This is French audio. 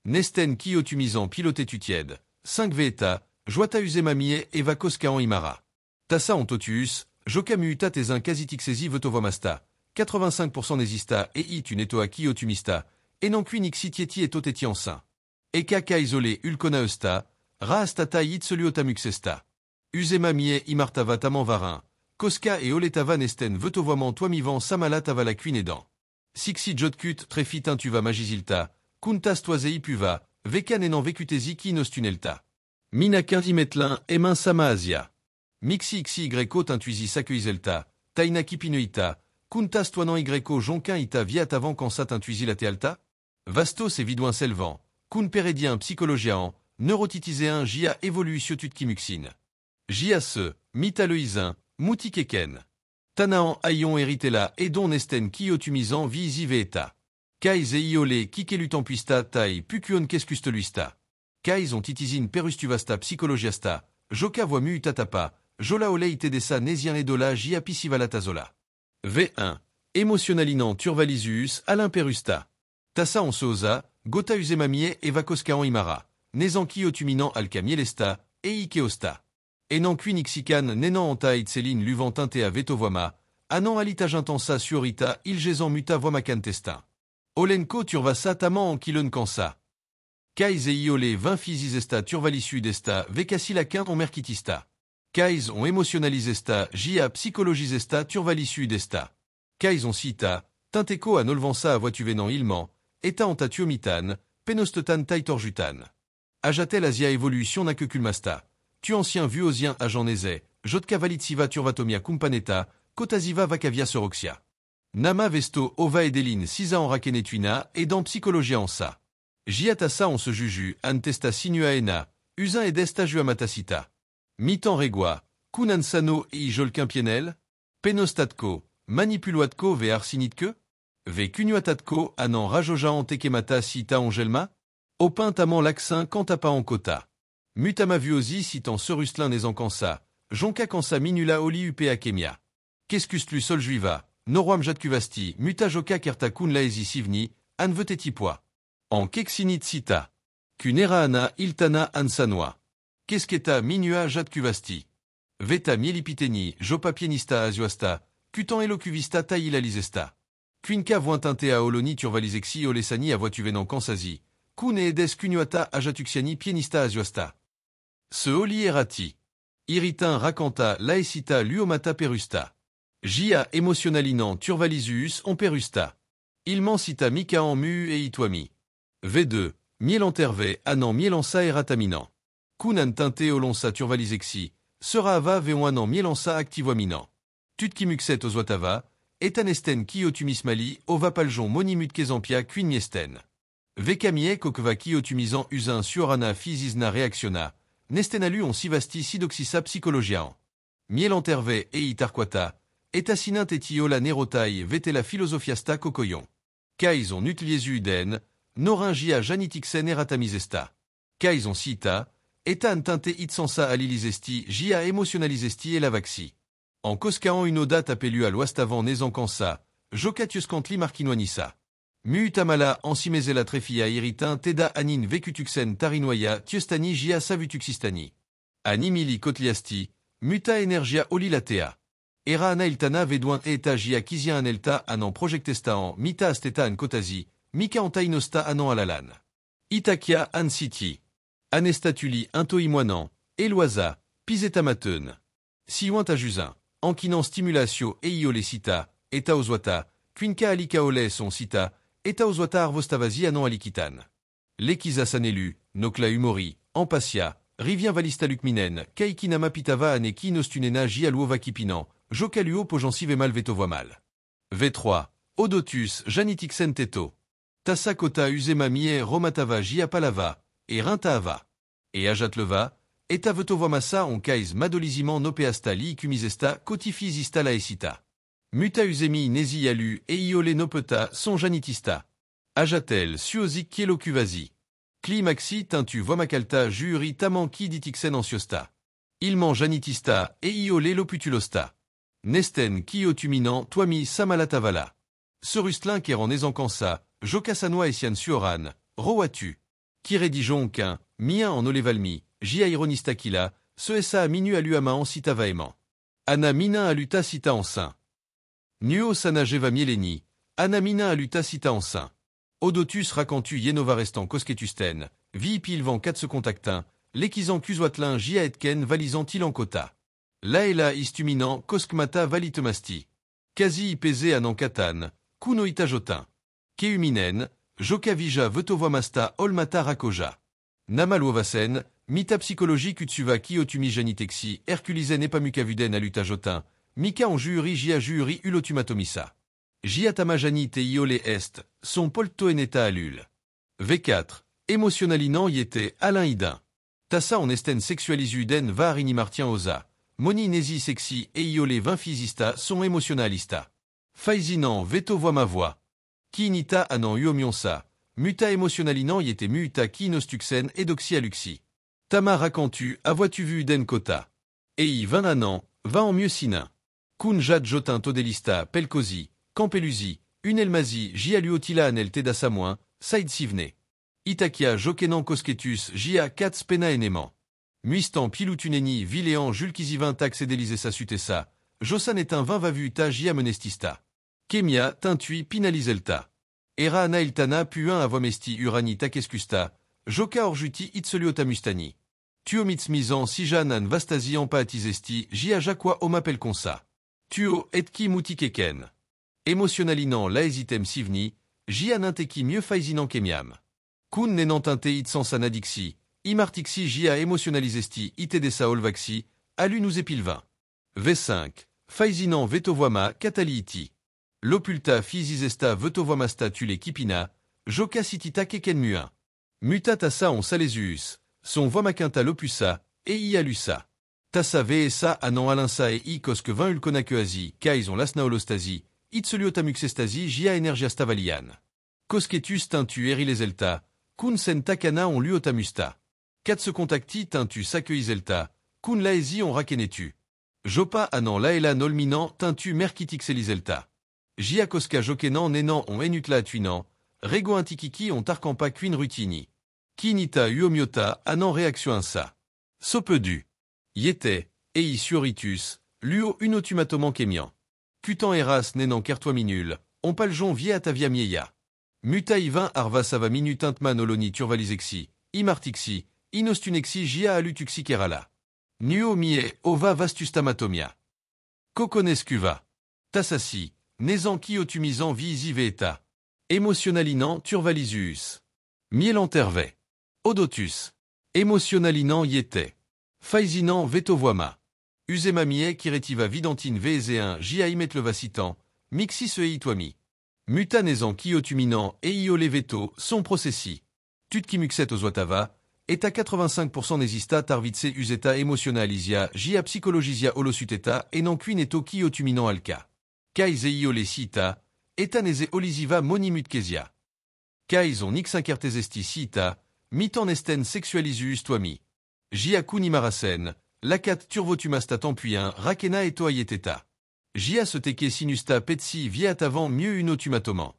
Nesten ki otumisan piloté tutied, 5 veta, joata usema mie eva koskaan imara. Tassa ontotuus, jokamu uta tesin kasitixesi vetovomasta, 85% nesista et it une etoa ki otumista, enankui nixitieti et toteti ensin. Eka ka isolé ulkona eusta, ra astata it seliotamuxesta. Usema mie imartava taman varin, koska et oletava nesten vetovoman toimivan samala tavala cuinedan. Sixi jotkut trefit intuva magizilta, kuntas toisei puva, vekan enan vekutesi ki nostunelta. Mina 15 metlin emin sama asia. Mixi xi yko tintuisi sakuiselta, taina kipinoita, kuntas toinan yko jonquin ita viatavan kansat intuisi latealta? Vastos et vidouin selvan, kun pérédien psychologiaan, neurotitiséen jia évoluutiotut kimuxine. Jia se, mitaloisin, moutikeken. Tanaan ayon eritela et don nesten ki otumisan vi eta. Kaiz e iole kikelutampuista tai pukuon keskusteluista. Kaiz on titizine perustuvasta psychologiasta, joka voa mutatapa, jola olei tedesa nesien edola jia pisivalatazola. V1. Émotionnalinan turvalisius Alain Perusta. Tassa on soza, gota usemamie eva koskaan imara, nesanki otuminan alkamielesta, e ikeosta. Enan kuinixikan nenan anta itselin luvantintea vetovoama, anan alitagintansa suorita ilgesan muta voamakan testin. Olenko turvasa taman en kilon kansa. Kaiz e iole 20 physisesta turvalisuidesta vekasilakin on merkitista. Kaiz on émotionnalisesta jia psychologisesta turvalisuidesta. Kaiz on cita, tinteko an olvansa avoituvenan ilman, eta antatuomitan, penostetan taitorjutan. Ajatel asia évolution na que kulmasta. Tu ancien vuosien agent neze, jotka valitsiva turvatomia kumpaneta, kotaziva vakavia soroxia. Nama vesto ova edelin sisa en rakenetuina et dans psychologia en sa. Jiatasa on se juju, antesta sinuaena, usin edesta juamatasita. Mitan regua, kunansano e ijolkin pienel, penostatko, manipuloatko ve arsinitke, ve kunuatatko anan rajojaan tekemata sita ongelma, opin taman laxin kantapa en kota. Mutama vuosi citant seruslin nesan kansa, jonka kansa minula oli upea kemia. Keskustlu sol juiva, noroam jatkuvasti, muta joka kerta kun laesi sivni, an vetetipoi. En keksinit cita. Kuneraana iltana ansanoa. Kesketa minua jatkuvasti. Veta mielipiteni, jopa pienista azuasta, kutan elokuvista tailalisesta. Kuinka vointintea oloni turvalisexi olesani avoituvenan kansasi, kun e edes kunuata ajatuxiani pienista azuasta. Se oli erati. Iritin racanta laesita luomata perusta. Jia émotionnalinan turvalisius on perusta. Ilman cita mikaan mu e itoami. V2. Mielanterve anan mielansa erataminan. Kunan tinte olonsa turvalisexi, sera ava veon anan mielansa activoaminan. Tutkimuxet ozoatava, etanesten ki otumismali ova paljon monimut kezampia kuin miesten. Vekamie kokva ki otumisan usin suorana physisna reactiona, nestenalu on sivasti sidoxisa psychologian. Mielanterve e itarquata, etasinint etiola nerotai vetela philosophiasta kokoyon. Kaiz on utliesu uden, noringia janitixen eratamisesta. Kaiz on cita, etan tinte itsansa alilisesti jia émotionnalisesti et lavaxi. En koskaan une oda tapelu à l'ouastavan nesankansa, jokatiuskantli markinoanissa. Muutamala ansimezela trefia iritin teda anin vekutuxen tarinoya tiustani jia savutuxistani. Animili kotliasti, muta energia olilatea. Era anailtana vedoin eta jia kizia anelta anan projectestaan mita asteta an kotazi, mika antainosta anan alalan. Itakia an siti. Anestatuli intoimoinan, eloisa, pisetamateun. Siouint à jusin, ankinan stimulatio e iolesita, eta ozoata, kuinka alikaole son cita, eta ozoata arvostavasi anan alikitan. Lekiza sanelu, nokla humori, ampasia, rivien valistalukminen, kaikinama pitava aneki nostunena jialuovakipinan, jokaluo pojansivemal vetovoamal. V3. Odotus, janitixen teto. Tassakota usema mie romatava jiapalava, et rintaava. Et ajatleva, eta vetovoamasa on kaiz madolisiman nopeasta liikumisesta kotifizista laesita. Muta usemi nesi yalu e iole nopeta son janitista. Ajatel suozik kielokuvasi. Klimaxi tintu vomakalta juuri tamanki ditixen ansiosta. Ilman janitista e iole loputulosta. Nesten ki otuminan toami samalatavala. Serustlin keran nesankansa, jokasanoa esian suoran, roatu. Kire Dijon Quin, Mien en Olevalmi, Jia Ironista Kila, Seesa Minu Aluama en Sita Vaéman. Anna Mina Aluta Sita en Saint. Nuo Sana Jeva Mieleni, Anna Mina Aluta Sita en Saint. Odotus racantu Yenova restant Cosquetusten, Vi Pilvan 4 se contactin, Lekizan Kuzoatlin Jia Etken Valisant Ilankota. Laela Istuminant Koskmata Valitemasti. Kazi Ipeze Anankatan, Kuno Itajotin. Keuminen, Joka Vija Vetovamasta Olmata Rakoja. Namaluovasen, Mita psychologie Kutsuva Kiotumi Janitexi, Herculisen Epamukavuden Alutajotin, Mika en Juuri Jia Juuri Ulotumatomissa. Jia Tamajani Te Iole Est, son Polto Eneta Alul. V4, Émotionalinant Yete, Alain Hidin. Tassa en Esten Sexualisuden Va Rinimartien Oza. Moni Nesi Sexy et Iole Vinfisista sont émotionnalista. Faisinant Veto voix ma voix. Kinita Anan Uomionsa. Muta émotionalinant Yete Muta Kinostuxen et Doxy. Tama racantu Avois-tu vu Uden Kota. Ei Vinanan, va en mieux sinin. Kun Jad Jotin Todelista Pelkosi, Campelusi, Unelmazi Jialuotila Anel Teda Samoin, Saïd Sivne. Itakia Jokenan Kosketus Jia Katz Pena Eneman. Muistan Piloutuneni Viléan Jules Kizivin Tax Edelisessa Sutessa, Josan est un vin vavuta Jia Menestista. Kemia Tintui Pinalizelta. Era Nailtana Puin Avomesti Urani Takeskusta, Joka Orjuti Itseliotamustani. Tuomitsmizan Sijanan Vastasi Empaatizesti Jia Jakwa Omapelkonsa. Tuo Etki Moutikeken. Émotionalinant Laesitem Sivni, Jia Ninteki mieux Faisinant Kemiam. Kun Nenantinte Itsansanadixi. Imartixi Jia émotionnalisesti itedessa olvaxi, alu nous épilvin. V5, Faisinant Vetovoima Cataliiti. Lopulta Fizizesta Vetovoimasta Tule Kipina, Joka Sitita Kekenmuin. Mutatassa on Salésius, son Vomaquinta Lopusa, et Ialusa. Tassa Vesa Anan Alinsa et I Koske 20 Ulkonakeasi, Kaison Lasnaolostasi, Itseliotamuxestasi Jia Energiastavalian. Kosketus Tintu Erileselta, Kunsen Takana on Luotamusta. 4 se contacti Tintu Sakeuiselta, Kun Laesi on Rakenetu. Jopa Anan Laela Nolminan Tintu Merkitixeliselta. Jia Koska Jokenan Nenan on Enutla Atuinan, Rego Antikiki on Tarkampa Queen Rutini. Kinita Uomiota Anan Réaction Insa. Sopedu. Yete, Ei Suoritus, Luo Unotumatoman Kemian. Kutan Eras Nenan Kertoiminul, on Paljon Vie Atavia Mieya. Muta Ivin Arva Sava Minutintman Oloni Turvalisexi, Imartixi, Inostunexi Jia Alutuxi Kerala. Nuo Mie Ova Vastustamatomia. Kokonescuva. Tassasi, Nezanki Otumisan Visi Veeta. Émotionalinant Turvalisius. Mielanterve. Odotus. Émotionalinant Yete. Faisinant Vetovoima. Usemamie Kiretiva Vidantine Vézéen Jia Imetlevacitan, Mixis Eitoami. Muta Nezanki Otuminant et Iole Veto sont processi. Tutkimuxet Ozoatava. Et à 85% Nesista Tarvitse Useta Emotionalisia Jia Psychologisia Holosuteta et Nanquineto Ki Otuminant Alka. Kaize Iole Sita, Etanese Olisiva Monimutkesia. Kaizon Nixinkertesesti Sita, Mitan Esten Sexualisius Toami. Jia Kunimarasen, Lakat Turvotumasta Tampuien Rakena et Toayeteta. Jia Soteke Sinusta Petsi Viatavan mieux Unotumatoman.